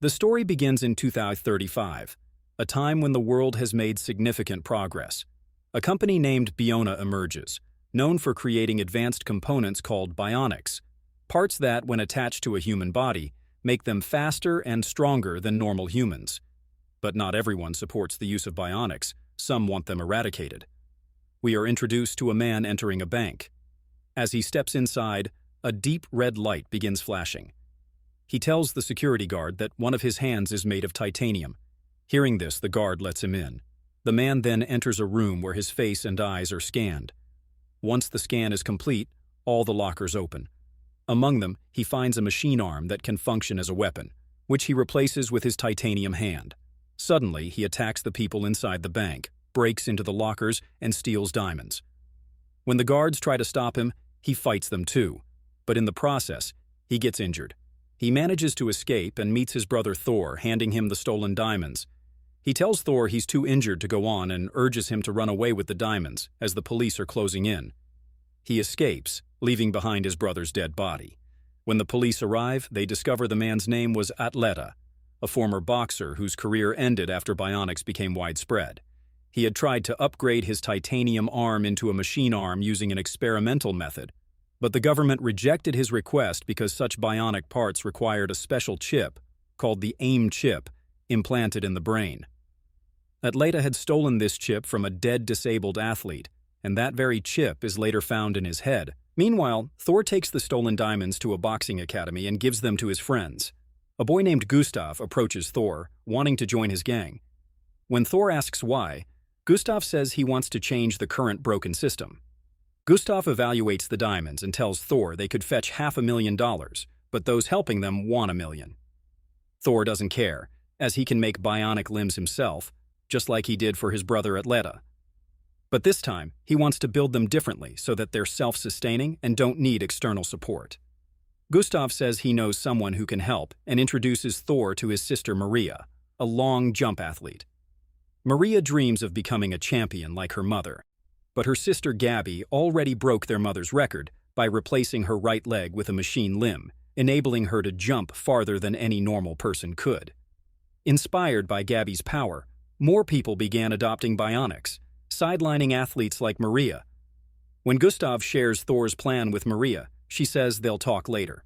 The story begins in 2035, a time when the world has made significant progress. A company named bionic emerges, known for creating advanced components called bionics, parts that, when attached to a human body, make them faster and stronger than normal humans. But not everyone supports the use of bionics. Some want them eradicated. We are introduced to a man entering a bank. As he steps inside, a deep red light begins flashing. He tells the security guard that one of his hands is made of titanium. Hearing this, the guard lets him in. The man then enters a room where his face and eyes are scanned. Once the scan is complete, all the lockers open. Among them, he finds a machine arm that can function as a weapon, which he replaces with his titanium hand. Suddenly, he attacks the people inside the bank, breaks into the lockers, and steals diamonds. When the guards try to stop him, he fights them too, but in the process, he gets injured. He manages to escape and meets his brother Thor, handing him the stolen diamonds. He tells Thor he's too injured to go on and urges him to run away with the diamonds as the police are closing in. He escapes, leaving behind his brother's dead body. When the police arrive, they discover the man's name was Atleta, a former boxer whose career ended after bionics became widespread. He had tried to upgrade his titanium arm into a machine arm using an experimental method, but the government rejected his request because such bionic parts required a special chip, called the AIM chip, implanted in the brain. Atleta had stolen this chip from a dead disabled athlete, and that very chip is later found in his head. Meanwhile, Thor takes the stolen diamonds to a boxing academy and gives them to his friends. A boy named Gustav approaches Thor, wanting to join his gang. When Thor asks why, Gustav says he wants to change the current broken system. Gustav evaluates the diamonds and tells Thor they could fetch $500,000, but those helping them want $1 million. Thor doesn't care, as he can make bionic limbs himself, just like he did for his brother Atleta. But this time, he wants to build them differently so that they're self-sustaining and don't need external support. Gustav says he knows someone who can help and introduces Thor to his sister Maria, a long jump athlete. Maria dreams of becoming a champion like her mother, but her sister Gabby already broke their mother's record by replacing her right leg with a machine limb, enabling her to jump farther than any normal person could. Inspired by Gabby's power, more people began adopting bionics, sidelining athletes like Maria. When Gustav shares Thor's plan with Maria, she says they'll talk later.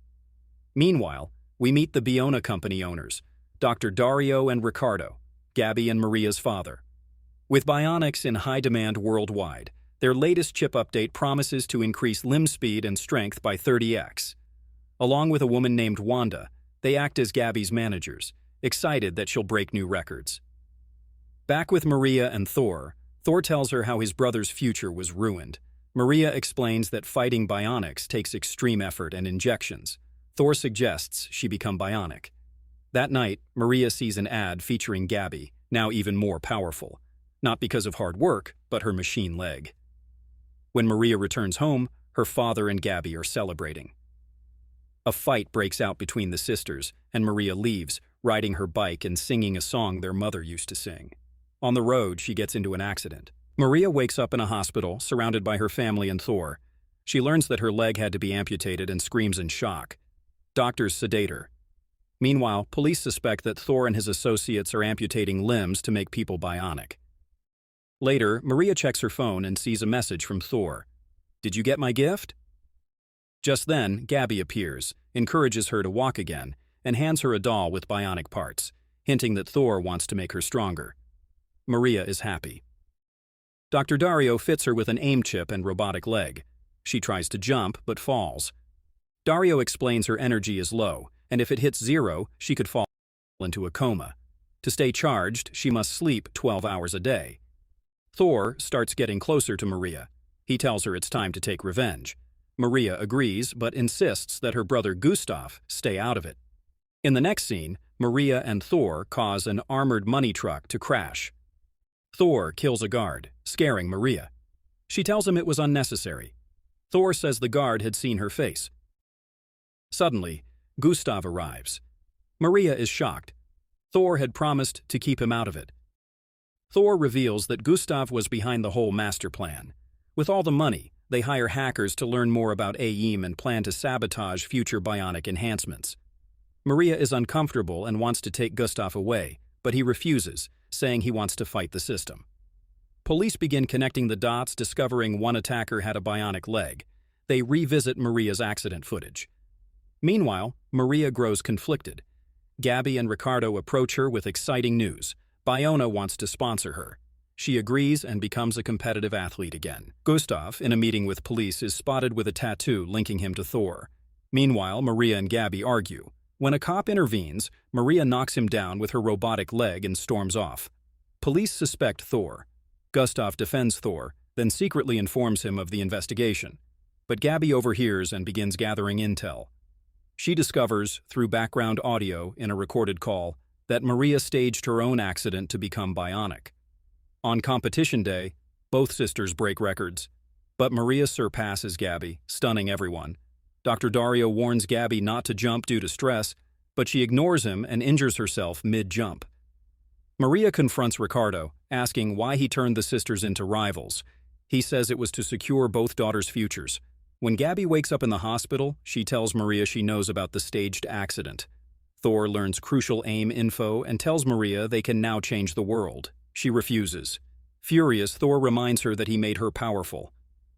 Meanwhile, we meet the bionic company owners, Dr. Dario and Ricardo, Gabby and Maria's father. With bionics in high demand worldwide, their latest chip update promises to increase limb speed and strength by 30x. Along with a woman named Wanda, they act as Gabby's managers, excited that she'll break new records. Back with Maria and Thor, Thor tells her how his brother's future was ruined. Maria explains that fighting bionics takes extreme effort and injections. Thor suggests she become bionic. That night, Maria sees an ad featuring Gabby, now even more powerful, not because of hard work, but her machine leg. When Maria returns home, her father and Gabby are celebrating. A fight breaks out between the sisters, and Maria leaves, riding her bike and singing a song their mother used to sing. On the road, she gets into an accident. Maria wakes up in a hospital, surrounded by her family and Thor. She learns that her leg had to be amputated and screams in shock. Doctors sedate her. Meanwhile, police suspect that Thor and his associates are amputating limbs to make people bionic. Later, Maria checks her phone and sees a message from Thor. "Did you get my gift?" Just then, Gabby appears, encourages her to walk again, and hands her a doll with bionic parts, hinting that Thor wants to make her stronger. Maria is happy. Dr. Dario fits her with an AIM chip and robotic leg. She tries to jump, but falls. Dario explains her energy is low, and if it hits 0, she could fall into a coma. To stay charged, she must sleep 12 hours a day. Thor starts getting closer to Maria. He tells her it's time to take revenge. Maria agrees, but insists that her brother Gustav stay out of it. In the next scene, Maria and Thor cause an armored money truck to crash. Thor kills a guard, scaring Maria. She tells him it was unnecessary. Thor says the guard had seen her face. Suddenly, Gustav arrives. Maria is shocked. Thor had promised to keep him out of it. Thor reveals that Gustav was behind the whole master plan. With all the money, they hire hackers to learn more about AIM and plan to sabotage future bionic enhancements. Maria is uncomfortable and wants to take Gustav away, but he refuses, saying he wants to fight the system. Police begin connecting the dots, discovering one attacker had a bionic leg. They revisit Maria's accident footage. Meanwhile, Maria grows conflicted. Gabby and Ricardo approach her with exciting news. Biona wants to sponsor her. She agrees and becomes a competitive athlete again. Gustav, in a meeting with police, is spotted with a tattoo linking him to Thor. Meanwhile, Maria and Gabby argue. When a cop intervenes, Maria knocks him down with her robotic leg and storms off. Police suspect Thor. Gustav defends Thor, then secretly informs him of the investigation. But Gabby overhears and begins gathering intel. She discovers, through background audio in a recorded call, that Maria staged her own accident to become bionic. On competition day, both sisters break records. But Maria surpasses Gabby, stunning everyone. Dr. Dario warns Gabby not to jump due to stress, but she ignores him and injures herself mid-jump. Maria confronts Ricardo, asking why he turned the sisters into rivals. He says it was to secure both daughters' futures. When Gabby wakes up in the hospital, she tells Maria she knows about the staged accident. Thor learns crucial AIM info and tells Maria they can now change the world. She refuses. Furious, Thor reminds her that he made her powerful.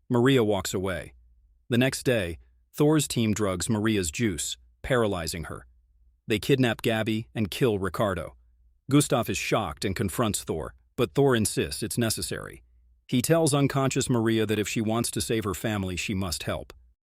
Maria walks away. The next day, Thor's team drugs Maria's juice, paralyzing her. They kidnap Gabby and kill Ricardo. Gustav is shocked and confronts Thor, but Thor insists it's necessary. He tells unconscious Maria that if she wants to save her family, she must help.